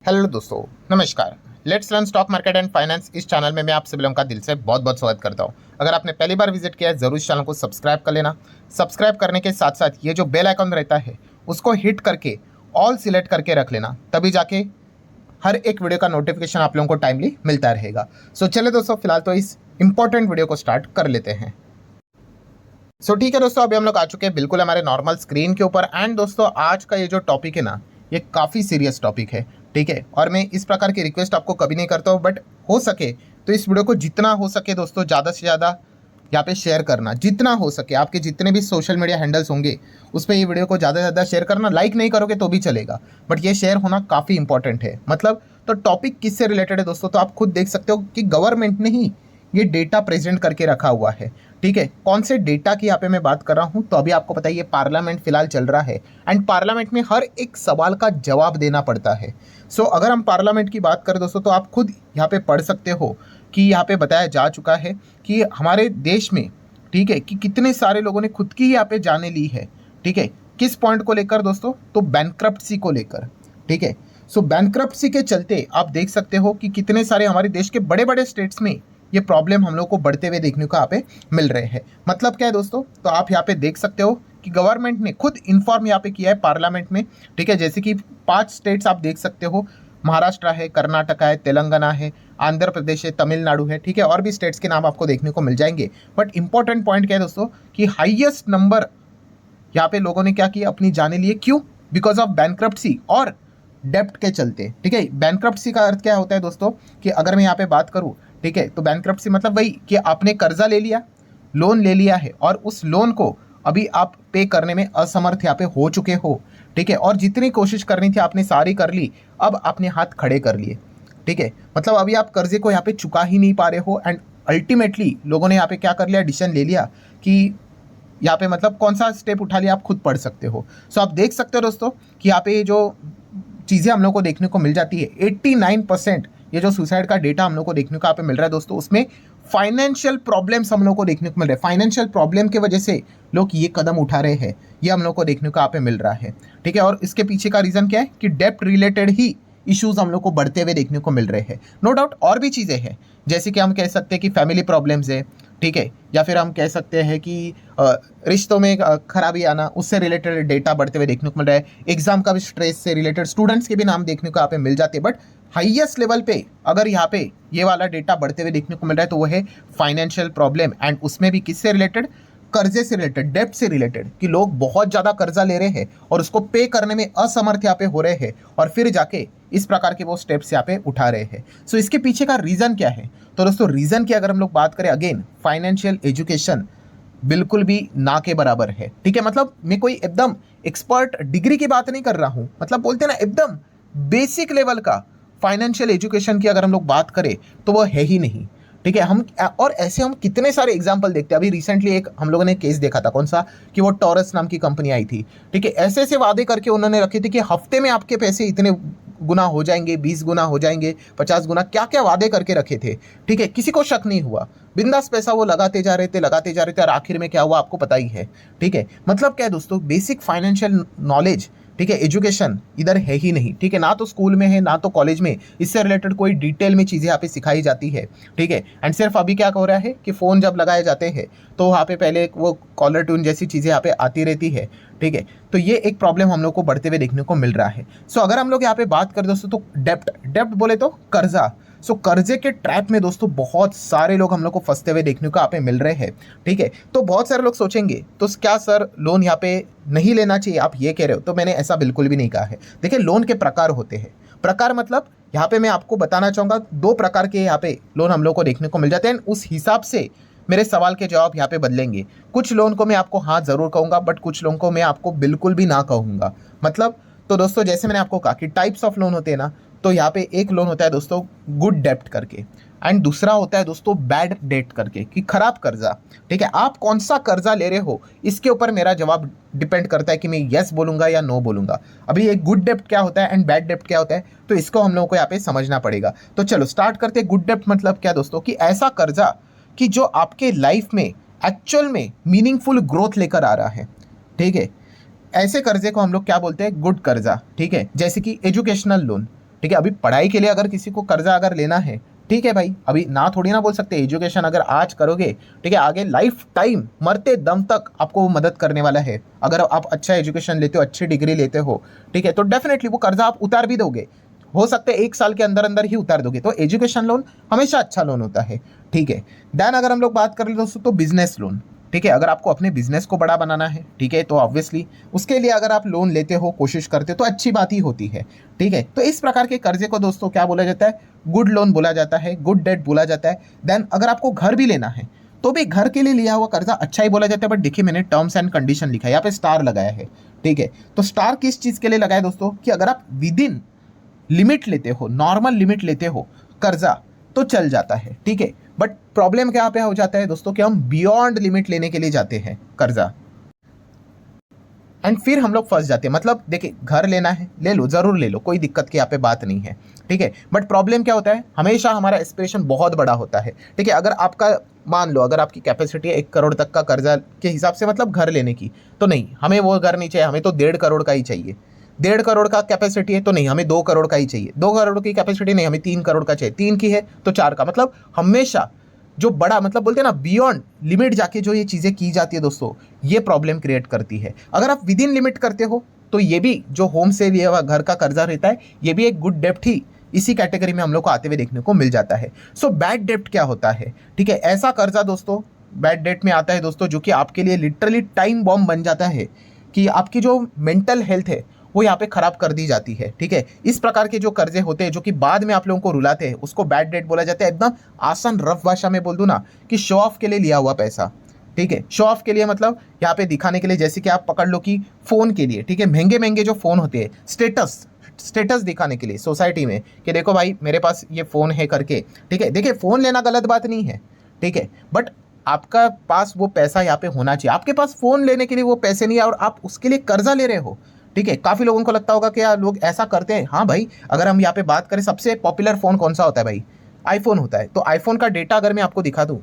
Hello दोस्तों, नमस्कार। Let's learn stock market and finance इस चैनल में मैं आप सभी लोगों का दिल से बहुत बहुत स्वागत करता हूं। अगर आपने पहली बार विजिट किया है जरूर इस चैनल को सब्सक्राइब कर लेना। सब्सक्राइब करने के साथ साथ ये जो बेल आइकन रहता है उसको हिट करके ऑल सिलेक्ट करके रख लेना, तभी जाके हर एक वीडियो का नोटिफिकेशन आप लोगों को टाइमली मिलता रहेगा। सो चले दोस्तों, फिलहाल तो इस इंपॉर्टेंट वीडियो को स्टार्ट कर लेते हैं। ठीक है दोस्तों, अभी हम लोग आ चुके हैं बिल्कुल हमारे नॉर्मल स्क्रीन के ऊपर। एंड दोस्तों, आज का ये जो टॉपिक है ना, ये काफ़ी सीरियस टॉपिक है, ठीक है। और मैं इस प्रकार की रिक्वेस्ट आपको कभी नहीं करता हूँ, बट हो सके तो इस वीडियो को जितना हो सके दोस्तों ज़्यादा से ज़्यादा यहाँ पे शेयर करना, जितना हो सके। आपके जितने भी सोशल मीडिया हैंडल्स होंगे उस पर ये वीडियो को ज़्यादा से ज़्यादा शेयर करना। लाइक नहीं करोगे तो भी चलेगा, बट ये शेयर होना काफ़ी इंपॉर्टेंट है। मतलब तो टॉपिक किससे रिलेटेड है दोस्तों, तो आप खुद देख सकते हो कि गवर्नमेंट ने ही ये डेटा प्रेजेंट करके रखा हुआ है, ठीक है। कौन से डेटा की यहाँ पे मैं बात कर रहा हूँ, तो अभी आपको पता है ये पार्लियामेंट फिलहाल चल रहा है एंड पार्लियामेंट में हर एक सवाल का जवाब देना पड़ता है। अगर हम पार्लियामेंट की बात करें दोस्तों, तो आप खुद यहाँ पे पढ़ सकते हो कि यहाँ पे बताया जा चुका है कि हमारे देश में, ठीक है, कि कितने सारे लोगों ने खुद की यहाँ पे जाने ली है, ठीक है। किस पॉइंट को लेकर दोस्तों, तो बैंकक्रप्सी को लेकर, ठीक है। बैंकक्रप्सी के चलते आप देख सकते हो कि कितने सारे हमारे देश के बड़े बड़े स्टेट्स में ये प्रॉब्लम हम लोग को बढ़ते हुए देखने को यहाँ पे मिल रहे हैं। मतलब क्या है दोस्तों, तो आप यहाँ पे देख सकते हो कि गवर्नमेंट ने खुद इन्फॉर्म यहाँ पे किया है पार्लियामेंट में, ठीक है। जैसे कि 5 स्टेट्स आप देख सकते हो, महाराष्ट्र है, कर्नाटका है, तेलंगाना है, आंध्र प्रदेश है, तमिलनाडु है, ठीक है। और भी स्टेट्स के नाम आपको देखने को मिल जाएंगे। बट इंपॉर्टेंट पॉइंट क्या है दोस्तों, कि हाइएस्ट नंबर यहाँ पे लोगों ने क्या किया, अपनी जाने लिए। क्यों? बिकॉज ऑफ बैंकक्रप्सी और डेप्ट के चलते, ठीक है। बैंकक्रप्सी का अर्थ क्या होता है दोस्तों, कि अगर मैं यहाँ पे बात करूँ, ठीक है, तो बैंकक्रप्सी मतलब वही कि आपने कर्जा ले लिया, लोन ले लिया है और उस लोन को अभी आप पे करने में असमर्थ यहाँ पे हो चुके हो, ठीक है। और जितनी कोशिश करनी थी आपने सारी कर ली, अब आपने हाथ खड़े कर लिए, ठीक है। मतलब अभी आप कर्जे को यहाँ पे चुका ही नहीं पा रहे हो एंड अल्टीमेटली लोगों ने यहाँ पे क्या कर लिया, डिसीजन ले लिया कि यहाँ पे मतलब कौन सा स्टेप उठा लिया आप खुद पढ़ सकते हो। आप देख सकते हो दोस्तों कि यहाँ पे जो चीज़ें हम लोग को देखने को मिल जाती है, 89% ये जो सुसाइड का डेटा हम लोग को देखने को यहाँ पे मिल रहा है दोस्तों, उसमें फाइनेंशियल प्रॉब्लम्स हम लोग को देखने को मिल रहे हैं। फाइनेंशियल प्रॉब्लम की वजह से लोग ये कदम उठा रहे हैं, ये हम लोग को देखने को यहाँ पे मिल रहा है, ठीक है। और इसके पीछे का रीज़न क्या है कि डेप्ट रिलेटेड ही इश्यूज हम लोग को बढ़ते हुए देखने को मिल रहे हैं। नो डाउट और भी चीज़ें हैं, जैसे कि हम कह सकते हैं कि फैमिली प्रॉब्लम्स है, ठीक है, या फिर हम कह सकते हैं कि रिश्तों में खराबी आना, उससे रिलेटेड डेटा बढ़ते हुए देखने को मिल रहा है। एग्जाम का भी स्ट्रेस से रिलेटेड स्टूडेंट्स के भी नाम देखने को यहाँ पे मिल जाते हैं। बट हाईएस्ट लेवल पे अगर यहाँ पे ये वाला डेटा बढ़ते हुए देखने को मिल रहा है तो वो है फाइनेंशियल प्रॉब्लम एंड उसमें भी किससे रिलेटेड, कर्जे से रिलेटेड, डेप्ट से रिलेटेड, कि लोग बहुत ज़्यादा कर्जा ले रहे हैं और उसको पे करने में असमर्थ यहाँ पे हो रहे हैं और फिर जाके इस प्रकार के वो स्टेप्स यहाँ पे उठा रहे हैं। इसके पीछे का रीज़न क्या है, तो दोस्तों रीज़न की अगर हम लोग बात करें, अगेन फाइनेंशियल एजुकेशन बिल्कुल भी ना के बराबर है, ठीक है। मतलब मैं कोई एकदम एक्सपर्ट डिग्री की बात नहीं कर रहा हूँ, मतलब बोलते हैं ना एकदम बेसिक लेवल का फाइनेंशियल एजुकेशन की अगर हम लोग बात करें तो वो है ही नहीं, ठीक है। हम और ऐसे हम कितने सारे एग्जाम्पल देखते हैं। अभी रिसेंटली एक हम लोगों ने केस देखा था, कौन सा, कि वो टॉरस नाम की कंपनी आई थी, ठीक है। ऐसे ऐसे वादे करके उन्होंने रखे थे कि हफ्ते में आपके पैसे इतने गुना हो जाएंगे, 20 गुना हो जाएंगे, 50 गुना, क्या क्या वादे करके रखे थे, ठीक है। किसी को शक नहीं हुआ, बिंदास पैसा वो लगाते जा रहे थे, लगाते जा रहे थे, और आखिर में क्या हुआ आपको पता ही है, ठीक है। मतलब क्या है दोस्तों, बेसिक फाइनेंशियल नॉलेज, ठीक है, एजुकेशन इधर है ही नहीं, ठीक है। ना तो स्कूल में है, ना तो कॉलेज में इससे रिलेटेड कोई डिटेल में चीज़ें यहाँ पे सिखाई जाती है, ठीक है। एंड सिर्फ अभी क्या हो रहा है कि फ़ोन जब लगाए जाते हैं तो वहाँ पे पहले वो कॉलर ट्यून जैसी चीज़ें यहाँ पे आती रहती है, ठीक है। तो ये एक प्रॉब्लम हम लोग को बढ़ते हुए देखने को मिल रहा है। अगर हम लोग यहाँ पे बात करें दोस्तों, तो डेप्ट बोले तो कर्जा। कर्जे के ट्रैप में दोस्तों बहुत सारे लोग हम लोग को फंसते हुए देखने को यहाँ पे मिल रहे हैं, ठीक है। तो बहुत सारे लोग सोचेंगे तो क्या सर लोन यहाँ पे नहीं लेना चाहिए, आप ये कह रहे हो, तो मैंने ऐसा बिल्कुल भी नहीं कहा है। देखिए, लोन के प्रकार होते हैं। प्रकार मतलब यहाँ पे मैं आपको बताना चाहूँगा 2 प्रकार के यहाँ पे लोन हम लोग को देखने को मिल जाते हैं। उस हिसाब से मेरे सवाल के जवाब यहाँ पे बदलेंगे। कुछ लोन को मैं आपको हाँ ज़रूर कहूँगा, बट कुछ लोन को मैं आपको बिल्कुल भी ना कहूँगा। मतलब तो दोस्तों, जैसे मैंने आपको कहा कि टाइप्स ऑफ लोन होते हैं ना, तो यहाँ पे एक लोन होता है दोस्तों गुड डेप्ट करके, एंड दूसरा होता है दोस्तों बैड डेट करके, कि खराब कर्जा, ठीक है। आप कौन सा कर्जा ले रहे हो इसके ऊपर मेरा जवाब डिपेंड करता है कि मैं यस बोलूँगा या नो बोलूँगा। अभी एक गुड डेप्ट क्या होता है एंड बैड डेप्ट क्या होता है, तो इसको हम लोगों को यहाँ पे समझना पड़ेगा। तो चलो स्टार्ट करते हैं। गुड डेप्ट मतलब क्या दोस्तों, कि ऐसा कर्जा कि जो आपके लाइफ में एक्चुअल में मीनिंगफुल ग्रोथ लेकर आ रहा है, ठीक है। ऐसे कर्जे को हम लोग क्या बोलते हैं, गुड कर्जा, ठीक है। जैसे कि एजुकेशनल लोन, ठीक है, अभी पढ़ाई के लिए अगर किसी को कर्जा अगर लेना है, ठीक है भाई, अभी ना थोड़ी ना बोल सकते एजुकेशन अगर आज करोगे, ठीक है, आगे लाइफ टाइम मरते दम तक आपको वो मदद करने वाला है। अगर आप अच्छा एजुकेशन लेते हो, अच्छी डिग्री लेते हो, ठीक है, तो डेफिनेटली वो कर्जा आप उतार भी दोगे, हो सकता है 1 साल के अंदर अंदर ही उतार दोगे। तो एजुकेशन लोन हमेशा अच्छा लोन होता है, ठीक है। देन अगर हम लोग बात करें दोस्तों तो बिजनेस लोन, ठीक है, अगर आपको अपने बिजनेस को बड़ा बनाना है, ठीक है, तो ऑब्वियसली उसके लिए अगर आप लोन लेते हो, कोशिश करते हो, तो अच्छी बात ही होती है, ठीक है। तो इस प्रकार के कर्जे को दोस्तों क्या बोला जाता है, गुड लोन बोला जाता है, गुड डेट बोला जाता है। देन अगर आपको घर भी लेना है तो भी घर के लिए लिया हुआ कर्जा अच्छा ही बोला जाता है। बट देखिए मैंने टर्म्स एंड कंडीशन लिखा है, यहाँ पे स्टार लगाया है, ठीक है। तो स्टार किस चीज के लिए लगाया दोस्तों, कि अगर आप विद इन लिमिट लेते हो, नॉर्मल लिमिट लेते हो कर्जा, तो चल जाता है, ठीक है। बट प्रॉब्लम क्या पे हो जाता है दोस्तों, कि हम बियॉन्ड लिमिट लेने के लिए जाते हैं कर्जा, एंड फिर हम लोग फंस जाते हैं। मतलब देखिए घर लेना है, ले लो, जरूर ले लो, कोई दिक्कत की यहाँ पे बात नहीं है, ठीक है। बट प्रॉब्लम क्या होता है, हमेशा हमारा एस्पिरेशन बहुत बड़ा होता है, ठीक है। अगर आपका मान लो अगर आपकी कैपेसिटी है 1 करोड़ तक का कर्जा के हिसाब से मतलब घर लेने की, तो नहीं, हमें वो घर नहीं चाहिए, हमें तो 1.5 करोड़ का ही चाहिए। 1.5 करोड़ का कैपेसिटी है तो नहीं, हमें 2 करोड़ का ही चाहिए। 2 करोड़ की कैपेसिटी नहीं, हमें 3 करोड़ का चाहिए। 3 की है तो 4 का। मतलब हमेशा जो बड़ा मतलब बोलते हैं ना बियॉन्ड लिमिट जाके जो ये चीज़ें की जाती है दोस्तों, ये प्रॉब्लम क्रिएट करती है। अगर आप विद इन लिमिट करते हो तो ये भी जो होम से लिया हुआ घर का कर्जा रहता है, ये भी एक गुड डेप्ट ही इसी कैटेगरी में हम लोग को आते हुए देखने को मिल जाता है। सो बैड डेप्ट क्या होता है, ठीक है, ऐसा कर्जा दोस्तों बैड डेट में आता है दोस्तों, जो कि आपके लिए लिटरली टाइम बॉम्ब बन जाता है, कि आपकी जो मेंटल हेल्थ है वो यहाँ पे खराब कर दी जाती है, ठीक है। इस प्रकार के जो कर्जे होते हैं जो कि बाद में आप लोगों को रुलाते हैं, उसको बैड डेट बोला जाता है। एकदम आसान रफ भाषा में बोल दूं ना, कि शो ऑफ के लिए लिया हुआ पैसा, ठीक है। शो ऑफ के लिए मतलब यहाँ पे दिखाने के लिए, जैसे कि आप पकड़ लो कि फोन के लिए, ठीक है, महंगे महंगे जो फोन होते हैं, स्टेटस दिखाने के लिए सोसाइटी में, कि देखो भाई मेरे पास ये फ़ोन है करके, ठीक है। देखिए फ़ोन लेना गलत बात नहीं है, ठीक है, बट आपका पास वो पैसा यहाँ पे होना चाहिए। आपके पास फ़ोन लेने के लिए वो पैसे नहीं है और आप उसके लिए कर्जा ले रहे हो, ठीक है। काफ़ी लोगों को लगता होगा कि यार लोग ऐसा करते हैं। हाँ भाई, अगर हम यहाँ पे बात करें, सबसे पॉपुलर फ़ोन कौन सा होता है भाई, आईफोन होता है। तो आईफोन का डेटा अगर मैं आपको दिखा दूँ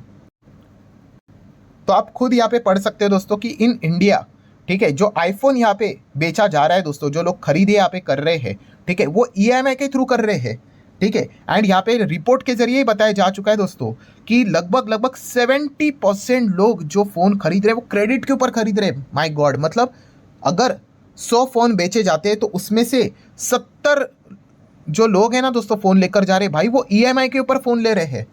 तो आप खुद यहाँ पे पढ़ सकते हो दोस्तों कि इन इंडिया, ठीक है, जो आईफोन यहाँ पे बेचा जा रहा है दोस्तों, जो लोग खरीदे यहाँ पे कर रहे हैं, ठीक है, वो ईएमआई के थ्रू कर रहे हैं, ठीक है। एंड यहाँ पे रिपोर्ट के जरिए ही बताया जा चुका है दोस्तों कि लगभग 70% लोग जो फ़ोन खरीद रहे हैं वो क्रेडिट के ऊपर खरीद रहे हैं। माय गॉड, मतलब अगर 100 फ़ोन बेचे जाते हैं तो उसमें से 70 जो लोग हैं ना दोस्तों फ़ोन लेकर जा रहे हैं, भाई वो ईएमआई के ऊपर फ़ोन ले रहे हैं।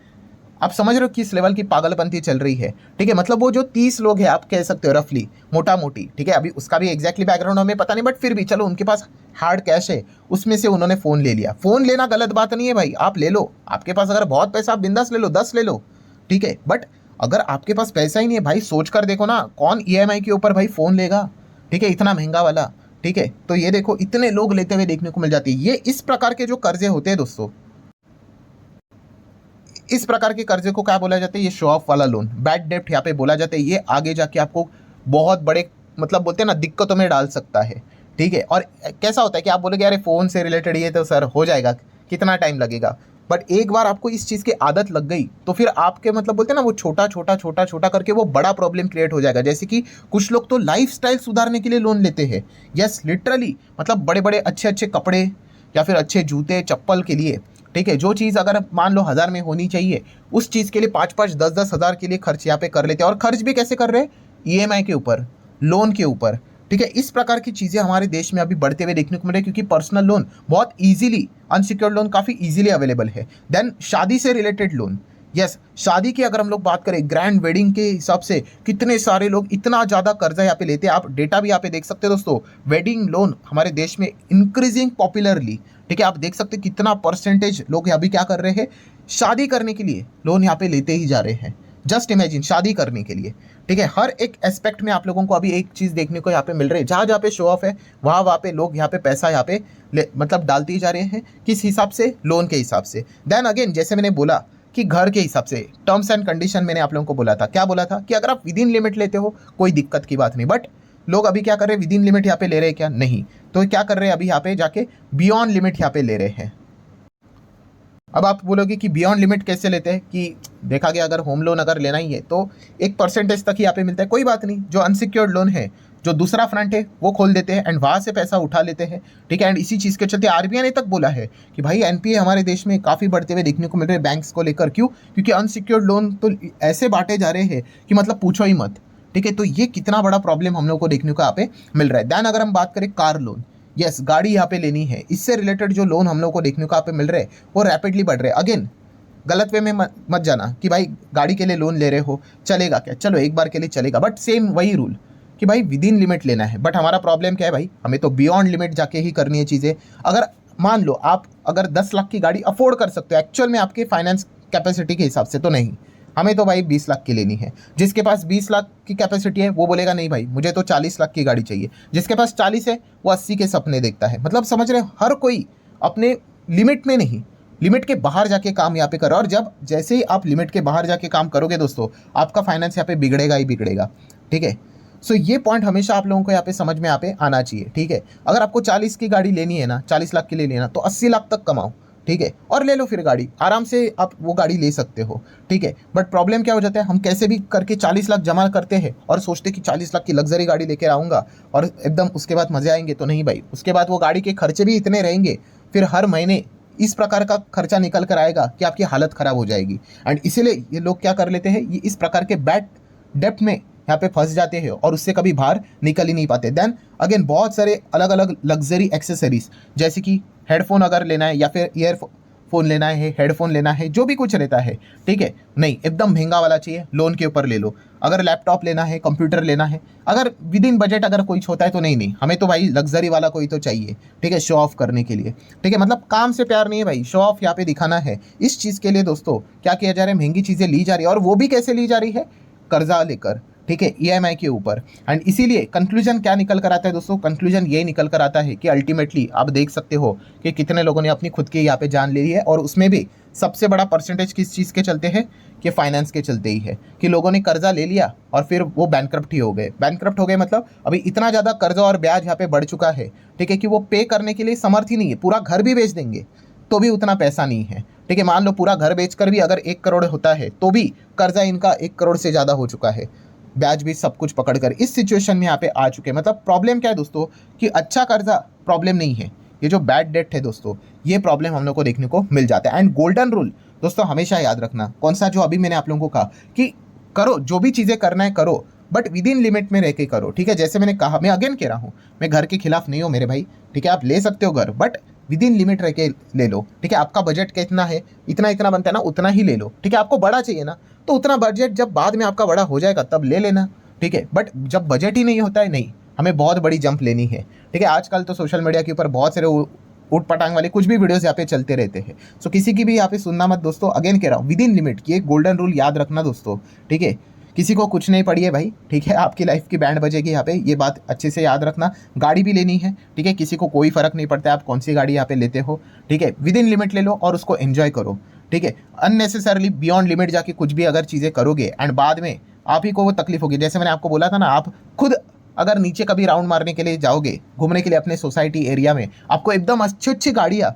आप समझ रहे हो किस लेवल की पागलपंती चल रही है, ठीक है। मतलब वो जो 30 लोग हैं, आप कह सकते हो रफली, मोटा मोटी, ठीक है, अभी उसका भी एग्जैक्टली बैकग्राउंड हमें पता नहीं, बट फिर भी चलो उनके पास हार्ड कैश है, उसमें से उन्होंने फ़ोन ले लिया। फ़ोन लेना गलत बात नहीं है भाई, आप ले लो, आपके पास अगर बहुत पैसा आप बिंदास ले लो, 10 ले लो, ठीक है। बट अगर आपके पास पैसा ही नहीं है भाई, सोच कर देखो ना, कौन ईएमआई के ऊपर भाई फ़ोन लेगा, ठीक है, इतना महंगा वाला, ठीक है। तो ये देखो इतने लोग लेते हुए देखने को मिल जाते हैं। ये इस प्रकार के जो कर्जे होते हैं दोस्तों, इस प्रकार के कर्जे को क्या बोला जाता है, ये शो ऑफ वाला लोन, बैड डेप्ट यहाँ पे बोला जाता है। ये आगे जाके आपको बहुत बड़े मतलब बोलते हैं ना दिक्कतों में डाल सकता है, ठीक है। और कैसा होता है कि आप बोलोगे अरे फ़ोन से रिलेटेड ये तो सर हो जाएगा, कितना टाइम लगेगा, बट एक बार आपको इस चीज़ की आदत लग गई तो फिर आपके मतलब बोलते हैं ना वो छोटा छोटा छोटा छोटा करके वो बड़ा प्रॉब्लम क्रिएट हो जाएगा। जैसे कि कुछ लोग तो लाइफ स्टाइल सुधारने के लिए लोन लेते हैं, यस लिटरली, मतलब बड़े बड़े अच्छे अच्छे कपड़े या फिर अच्छे जूते चप्पल के लिए, ठीक है, जो चीज़ अगर मान लो 1000 में होनी चाहिए, उस चीज़ के लिए 5-5 10-10 हज़ार के लिए खर्च यहाँ पे कर लेते हैं। और खर्च भी कैसे कर रहे हैं, ईएमआई के ऊपर, लोन के ऊपर, ठीक है। इस प्रकार की चीज़ें हमारे देश में अभी बढ़ते हुए देखने को मिल रही है, क्योंकि पर्सनल लोन बहुत ईजिली, अनसिक्योर्ड लोन काफ़ी ईजिली अवेलेबल है। देन शादी से रिलेटेड लोन, यस, शादी की अगर हम लोग बात करें, ग्रैंड वेडिंग के हिसाब से कितने सारे लोग इतना ज़्यादा कर्जा यहाँ पे लेते हैं। आप डेटा भी यहाँ पे देख सकते हो दोस्तों, वेडिंग लोन हमारे देश में इंक्रीजिंग पॉपुलरली, ठीक है। आप देख सकते हैं कितना परसेंटेज लोग अभी क्या कर रहे हैं, शादी करने के लिए लोन यहाँ पे लेते ही जा रहे हैं। जस्ट इमेजिन, शादी करने के लिए, ठीक है। हर एक एस्पेक्ट में आप लोगों को अभी एक चीज़ देखने को यहाँ पे मिल रही है, जहाँ जहाँ पे शो ऑफ है वहाँ पे लोग यहाँ पे पैसा यहाँ पे मतलब डालते ही जा रहे हैं। किस हिसाब से, लोन के हिसाब से। देन अगेन जैसे मैंने बोला कि घर के हिसाब से, टर्म्स एंड कंडीशन मैंने आप लोगों को बोला था, क्या बोला था कि अगर आप विद इन लिमिट लेते हो कोई दिक्कत की बात नहीं। बट लोग अभी क्या कर रहे हैं, विद इन लिमिट यहाँ पे ले रहे हैं क्या, नहीं। तो क्या कर रहे हैं, अभी यहाँ पे जाके बियॉन्ड लिमिट यहाँ पे ले रहे हैं। अब आप बोलोगे कि बियॉन्ड लिमिट कैसे लेते हैं, कि देखा गया अगर होम लोन अगर लेना ही है तो एक परसेंटेज तक ही यहाँ पे मिलता है। कोई बात नहीं, जो अनसिक्योर्ड लोन है, जो दूसरा फ्रंट है वो खोल देते हैं एंड वहाँ से पैसा उठा लेते हैं, ठीक है। एंड इसी चीज़ के चलते आरबीआई ने तक बोला है कि भाई एनपीए हमारे देश में काफ़ी बढ़ते हुए देखने को मिल रहे हैं बैंक्स को लेकर। क्यों? क्योंकि अनसिक्योर्ड लोन तो ऐसे बांटे जा रहे हैं कि मतलब पूछो ही मत, ठीक है। तो ये कितना बड़ा प्रॉब्लम हम लोग को देखने को यहाँ पे मिल रहा है। दैन अगर हम बात करें कार लोन, यस गाड़ी यहाँ पे लेनी है, इससे रिलेटेड जो लोन हम लोग को देखने को यहाँ पे मिल रहे हैं वो रैपिडली बढ़ रहे हैं। अगेन गलत वे में मत जाना कि भाई गाड़ी के लिए लोन ले रहे हो चलेगा क्या, चलो एक बार के लिए चलेगा, बट सेम वही रूल कि भाई विद इन लिमिट लेना है। बट हमारा प्रॉब्लम क्या है भाई, हमें तो बियॉन्ड लिमिट जाके ही करनी है चीज़ें। अगर मान लो आप अगर 10 लाख की गाड़ी अफोर्ड कर सकते हो एक्चुअल में आपके फाइनेंस कैपेसिटी के हिसाब से, तो नहीं, हमें तो भाई 20 लाख की लेनी है। जिसके पास 20 लाख की कैपेसिटी है वो बोलेगा नहीं भाई मुझे तो 40 लाख की गाड़ी चाहिए। जिसके पास 40 है वो 80 के सपने देखता है। मतलब समझ रहे, हर कोई अपने लिमिट में नहीं, लिमिट के बाहर जाके काम यहाँ पे करो। और जब जैसे ही आप लिमिट के बाहर जाके काम करोगे दोस्तों, आपका फाइनेंस यहाँ पे बिगड़ेगा ही बिगड़ेगा, ठीक है। सो ये पॉइंट हमेशा आप लोगों को यहाँ पे समझ में यहाँ पे आना चाहिए, ठीक है। अगर आपको 40 की गाड़ी लेनी है ना, 40 लाख की ले लेना, तो 80 लाख तक कमाओ, ठीक है, और ले लो फिर गाड़ी, आराम से आप वो गाड़ी ले सकते हो, ठीक है। बट प्रॉब्लम क्या हो जाता है, हम कैसे भी करके 40 लाख जमा करते हैं और सोचते कि 40 लाख की लग्जरी गाड़ी लेकर आऊँगा और एकदम उसके बाद मज़े आएंगे, तो नहीं भाई, उसके बाद वो गाड़ी के खर्चे भी इतने रहेंगे, फिर हर महीने इस प्रकार का खर्चा निकल कर आएगा कि आपकी हालत ख़राब हो जाएगी। एंड इसीलिए ये लोग क्या कर लेते हैं, ये इस प्रकार के बैड डेप्ट में यहाँ पे फंस जाते हैं और उससे कभी बाहर निकल ही नहीं पाते। देन अगेन बहुत सारे अलग अलग लग्जरी एक्सेसरीज, जैसे कि हेडफोन अगर लेना है या फिर ईयरफोन लेना है, हेडफोन लेना है, जो भी कुछ रहता है, ठीक है, नहीं एकदम महंगा वाला चाहिए, लोन के ऊपर ले लो। अगर लैपटॉप लेना है, कंप्यूटर लेना है, अगर विद इन बजट अगर कुछ होता है तो नहीं, हमें तो भाई लग्जरी वाला कोई तो चाहिए, ठीक है, शो ऑफ करने के लिए, ठीक है। मतलब काम से प्यार नहीं है भाई, शो ऑफ यहाँ पे दिखाना है। इस चीज़ के लिए दोस्तों क्या किया जा रहा है, महंगी चीज़ें ली जा रही है, और वो भी कैसे ली जा रही है, कर्जा लेकर, ठीक है, ईएमआई के ऊपर। एंड इसीलिए कंक्लूजन क्या निकल कर आता है दोस्तों, कंक्लूजन ये निकल कर आता है कि अल्टीमेटली आप देख सकते हो कि कितने लोगों ने अपनी खुद की यहाँ पे जान ले ली है, और उसमें भी सबसे बड़ा परसेंटेज किस चीज़ के चलते हैं, कि फाइनेंस के चलते ही है, कि लोगों ने कर्जा ले लिया और फिर वो बैंकक्रप्ट ही हो गए। बैंकक्रप्ट हो गए मतलब अभी इतना ज़्यादा कर्जा और ब्याज यहाँ पे बढ़ चुका है, ठीक है, कि वो पे करने के लिए समर्थ ही नहीं है। पूरा घर भी बेच देंगे तो भी उतना पैसा नहीं है, ठीक है। मान लो पूरा घर बेचकर भी अगर 1 करोड़ होता है तो भी कर्जा इनका 1 करोड़ से ज़्यादा हो चुका है, ब्याज भी सब कुछ पकड़कर इस सिचुएशन में यहाँ पे आ चुके हैं। मतलब प्रॉब्लम क्या है दोस्तों, कि अच्छा कर्जा प्रॉब्लम नहीं है, ये जो बैड डेट है दोस्तों, ये प्रॉब्लम हम लोग को देखने को मिल जाता है। एंड गोल्डन रूल दोस्तों हमेशा याद रखना, कौन सा, जो अभी मैंने आप लोगों को कहा कि करो जो भी चीज़ें करना है करो, बट विद इन लिमिट में रह के करो, ठीक है। जैसे मैंने कहा, मैं अगेन कह रहा हूँ, मैं घर के खिलाफ नहीं हूँ मेरे भाई, ठीक है, आप ले सकते हो घर, बट विद इन लिमिट रह के ले लो, ठीक है। आपका बजट कितना है, इतना इतना बनता है ना, उतना ही ले लो, ठीक है। आपको बड़ा चाहिए ना, तो उतना बजट जब बाद में आपका बड़ा हो जाएगा तब ले लेना, ठीक है। बट जब बजट ही नहीं होता है, नहीं, हमें बहुत बड़ी जंप लेनी है, ठीक है। आजकल तो सोशल मीडिया के ऊपर बहुत सारे उठ पटांग वाले कुछ भी वीडियोस यहाँ पे चलते रहते हैं, सो किसी की भी यहाँ पे सुनना मत दोस्तों। अगेन कह रहा हूँ, विद इन लिमिट की एक गोल्डन रूल याद रखना दोस्तों, ठीक है। किसी को कुछ नहीं पड़ी है भाई, ठीक है, आपकी लाइफ की बैंड बजेगी यहाँ पे, ये बात अच्छे से याद रखना। गाड़ी भी लेनी है, ठीक है, किसी को कोई फर्क नहीं पड़ता है आप कौन सी गाड़ी यहाँ पे लेते हो, ठीक है। विद इन लिमिट ले लो और उसको एंजॉय करो, ठीक है। अननेसेसरली बियॉन्ड लिमिट जाके कुछ भी अगर चीज़ें करोगे एंड बाद में आप ही को वो तकलीफ होगी। जैसे मैंने आपको बोला था ना, आप खुद अगर नीचे कभी राउंड मारने के लिए जाओगे, घूमने के लिए अपने सोसाइटी एरिया में, आपको एकदम अच्छी अच्छी गाड़ियाँ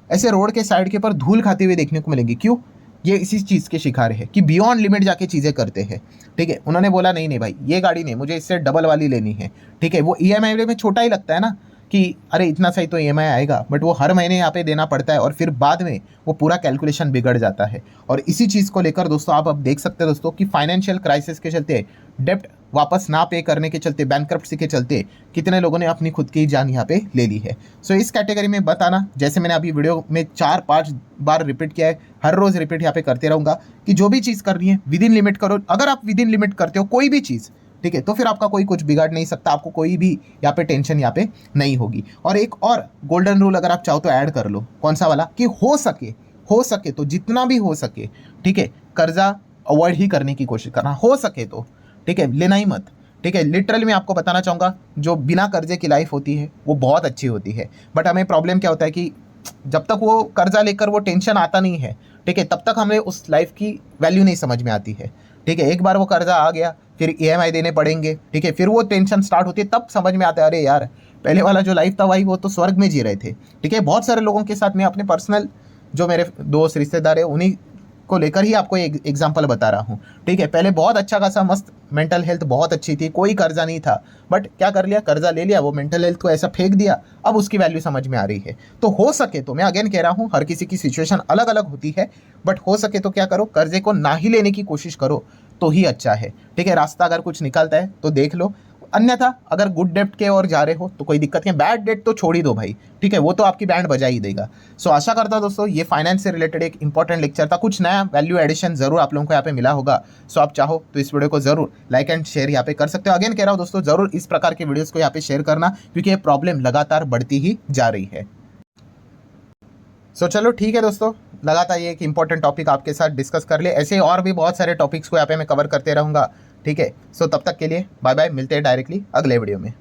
ऐसे रोड के साइड के ऊपर धूल खाते हुए देखने को मिलेंगी। क्यों? ये इसी चीज़ के शिकार है कि बियॉन्ड लिमिट जाके चीज़ें करते हैं, ठीक है। उन्होंने बोला नहीं नहीं भाई ये गाड़ी नहीं, मुझे इससे डबल वाली लेनी है, ठीक है। वो ईएमआई में छोटा ही लगता है ना कि अरे इतना सही तो ईएमआई आएगा, बट वो हर महीने यहाँ पे देना पड़ता है और फिर बाद में वो पूरा कैलकुलेशन बिगड़ जाता है। और इसी चीज़ को लेकर दोस्तों आप अब देख सकते हैं दोस्तों कि फाइनेंशियल क्राइसिस के चलते, डेप्ट वापस ना पे करने के चलते, बैंकक्रप्सी के चलते कितने लोगों ने अपनी खुद की जान यहाँ पे ले ली है। सो इस कैटेगरी में बताना, जैसे मैंने अभी वीडियो में 4-5 बार रिपीट किया है, हर रोज़ रिपीट यहाँ पे करते रहूँगा कि जो भी चीज़ करनी है विद इन लिमिट करो। अगर आप विद इन लिमिट करते हो कोई भी चीज़, ठीक है, तो फिर आपका कोई कुछ बिगाड़ नहीं सकता, आपको कोई भी यहाँ पे टेंशन यहाँ पे नहीं होगी। और एक और गोल्डन रूल अगर आप चाहो तो ऐड कर लो, कौन सा वाला, कि हो सके तो जितना भी हो सके, ठीक है, कर्जा अवॉइड ही करने की कोशिश करना, हो सके तो, ठीक है, लेना ही मत, ठीक है। लिटरली मैं आपको बताना चाहूँगा, जो बिना कर्जे की लाइफ होती है वो बहुत अच्छी होती है, बट हमें प्रॉब्लम क्या होता है कि जब तक वो कर्जा लेकर वो टेंशन आता नहीं है, ठीक है, तब तक हमें उस लाइफ की वैल्यू नहीं समझ में आती है, ठीक है। एक बार वो कर्जा आ गया, फिर ईएमआई देने पड़ेंगे, ठीक है, फिर वो टेंशन स्टार्ट होती है, तब समझ में आता है अरे यार पहले वाला जो लाइफ था भाई वो तो स्वर्ग में जी रहे थे, ठीक है। बहुत सारे लोगों के साथ मैं अपने पर्सनल जो मेरे दोस्त रिश्तेदार है उन्हीं को लेकर ही आपको एक एग्जांपल बता रहा हूँ। ठीक है, पहले बहुत अच्छा खासा मस्त मेंटल हेल्थ बहुत अच्छी थी, कोई कर्जा नहीं था, बट क्या कर लिया, कर्जा ले लिया, वो मेंटल हेल्थ को ऐसा फेंक दिया, अब उसकी वैल्यू समझ में आ रही है। तो हो सके तो मैं अगेन कह रहा हूँ, हर किसी की सिचुएशन अलग अलग होती है, बट हो सके तो क्या करो, कर्जे को ना ही लेने की कोशिश करो तो ही अच्छा है। ठीक है, रास्ता अगर कुछ निकलता है तो देख लो, अन्यथा अगर गुड डेट के ओर जा रहे हो तो कोई दिक्कत नहीं, बैड डेट तो छोड़ ही दो भाई। ठीक है, वो तो आपकी बैंड बजा ही देगा। सो आशा करता हूं दोस्तों ये फाइनेंस से रिलेटेड एक इंपॉर्टेंट लेक्चर था, कुछ नया वैल्यू एडिशन जरूर आप लोगों को यहाँ पे मिला होगा। सो आप चाहो तो इस वीडियो को जरूर लाइक एंड शेयर यहाँ पे कर सकते हो। अगेन कह रहा हूँ दोस्तों, जरूर इस प्रकार के वीडियोस को यहाँ पे शेयर करना, क्योंकि ये प्रॉब्लम लगातार बढ़ती ही जा रही है। सो चलो ठीक है दोस्तों, लगातार ये एक इंपॉर्टेंट टॉपिक आपके साथ डिस्कस कर ले, ऐसे और भी बहुत सारे टॉपिक्स को यहाँ पे मैं कवर करते रहूँगा। ठीक है, सो तब तक के लिए बाय बाय, मिलते हैं डायरेक्टली अगले वीडियो में।